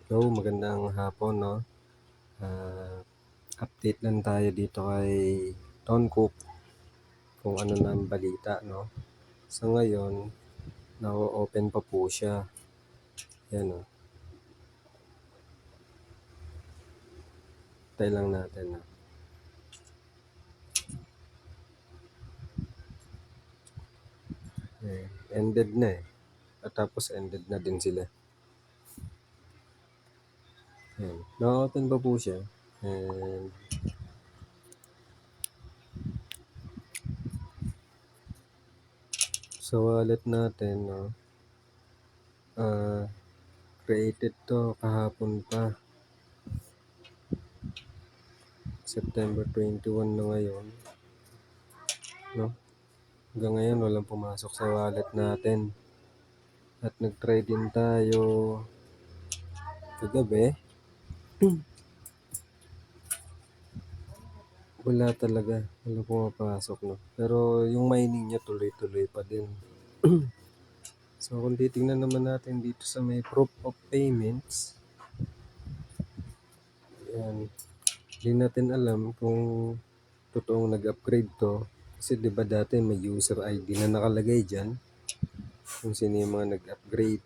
Hello, magandang hapon 'no. Update lang tayo dito kay Tom Cook kung ano na ang balita 'no. Sa ngayon, na-o-open pa po siya, 'yan oh. Hintay lang natin 'no. Ended na at tapos ended na din sila. Ayan, na-o-open pa po siya and sa wallet natin 'no, created 'to kahapon pa. September 21 na ngayon 'no. Hanggang ngayon walang pumasok sa wallet natin. At nag-try din tayo kagabi. Wala talaga, walang pumapasok 'no. Pero yung mining niya tuloy-tuloy pa din. So kung titingnan naman natin dito sa may proof of payments, yan, hindi natin alam kung totoong nag-upgrade to. Kasi 'di ba dati may user ID na nakalagay diyan kung sino yung mga nag-upgrade.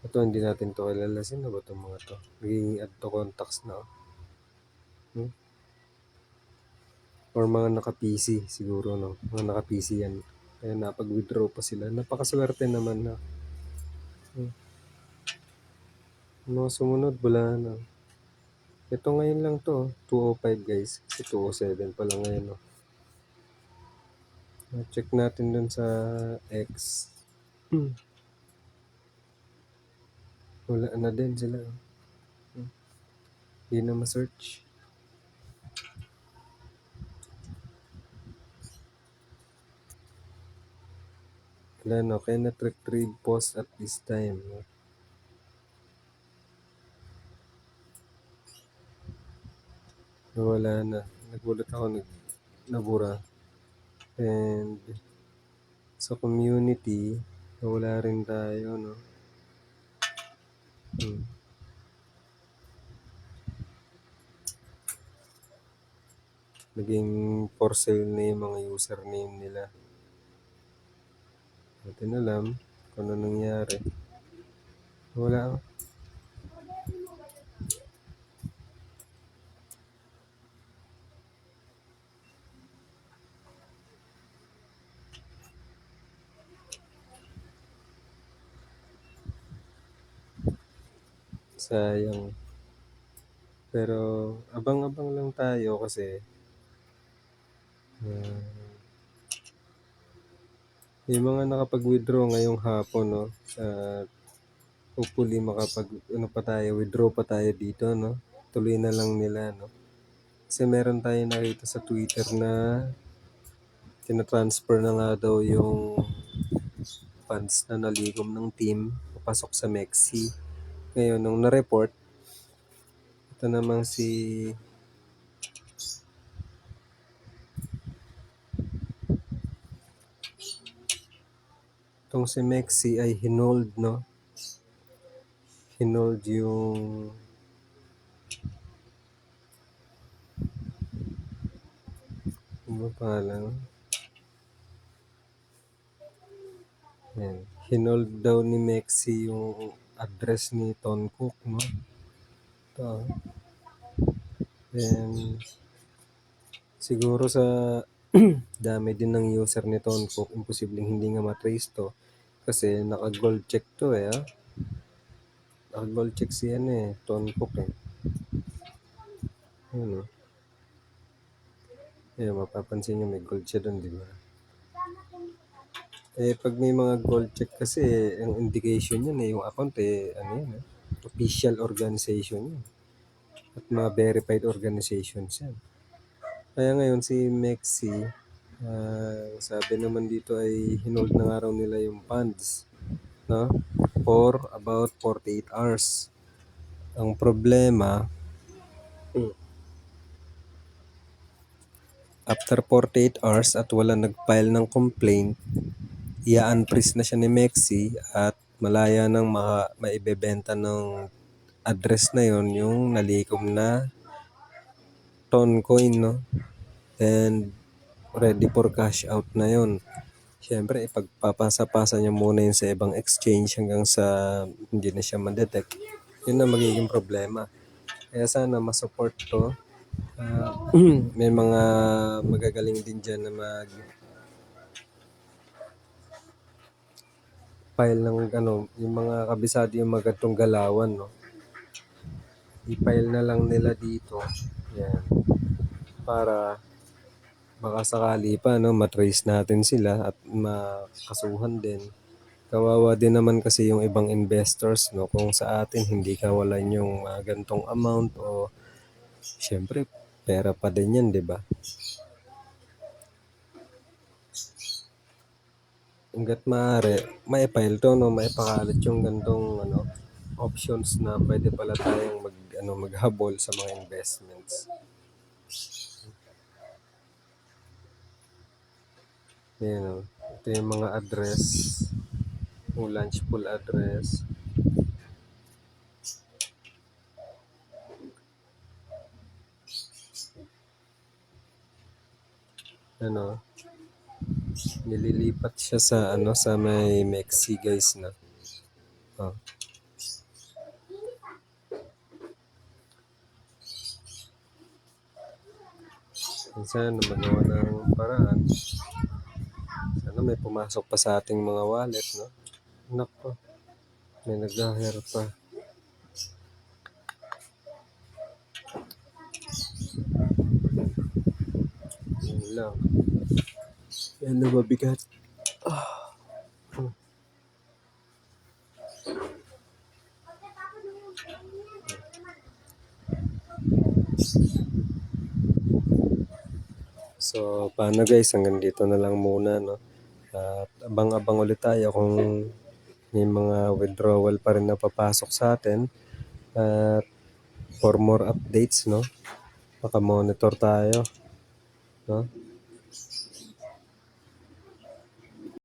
Ito hindi natin to kilala. Sino ba itong mga to? Naging add to contacts na oh. Or mga naka-PC siguro no. Mga naka-PC yan. Kaya napag-withdraw pa sila. Napakaswerte naman na. Mga sumunod, wala na. Ito ngayon lang to, 205 guys. Kasi 207 pa lang ngayon. No? Check natin dun sa X. Wala na din sila. Hindi na ma-search. Wala no, cannot retrieve post at this time. No? Wala na. Nagulat ako, nabura. And sa community, wala rin tayo, no? Naging for sale na yung mga username nila. Natin alam kung ano nangyari. Wala. Sayang. Pero abang-abang lang tayo kasi yung mga nakapag-withdraw ngayong hapon, no? Hopefully withdraw pa tayo dito, no? Tuloy na lang nila, no? Kasi meron tayo nakita sa Twitter na tina-transfer na nga daw yung funds na naligom ng team papasok sa Mexi. Ngayon, nung na-report, ito namang itong si Mexi ay hinold, no? Hinold yung ano pangalan? Yan. Hinold daw ni Mexi yung address ni Tom Cook, no? Ito. And siguro sa dami din ng user ni Tom Cook, imposibleng hindi nga matrace to. Kasi naka-gold check to Naka-gold check si Tom Cook Yun mapapansin nyo may gold siya doon, di ba? Pag may mga gold check kasi, ang indication yan yung account official organization yan. At mga verified organizations yan. Kaya ngayon si Mexi, sabi naman dito ay hinold na nga raw nila yung funds, no? For about 48 hours. Ang problema, after 48 hours at wala nag-file ng complaint, i-unfreeze na siya ni Mexi at malaya nang maibebenta ng address na yon yung nalikom na Toncoin, no? And ready for cash out na yon. Siyempre, ipagpapasa-pasa niya muna yun sa ibang exchange hanggang sa hindi na siya ma-detect. Yun na magiging problema. Kaya sana ma-support to. May mga magagaling din dyan na file ng yung mga kabisado yung magandang galawan, no? I-file na lang nila dito. Yan. Para baka sakali pa, no, matrace natin sila at makasuhan din. Kawawa din naman kasi yung ibang investors, no, kung sa atin hindi kawalan yung gantong amount o syempre pera pa din yan, di ba? Hanggat maaari, maipile to, no, maipakalat yung gantong options na pwede pala tayong maghabol sa mga investments. Yan, no. Ito yung mga address, yung launch pool address. Nililipat siya sa may Mexi, guys, na. Oh. Sana magawa ng paraan. Sana may pumasok pa sa ating mga wallet, no? Nako, may nag-hire pa. Yun lang. Yan na mabigat. So, paano guys? Hanggang dito na lang muna, no? At abang-abang ulit tayo kung may mga withdrawal pa rin na papasok sa atin. At for more updates, no? Maka-monitor tayo, no?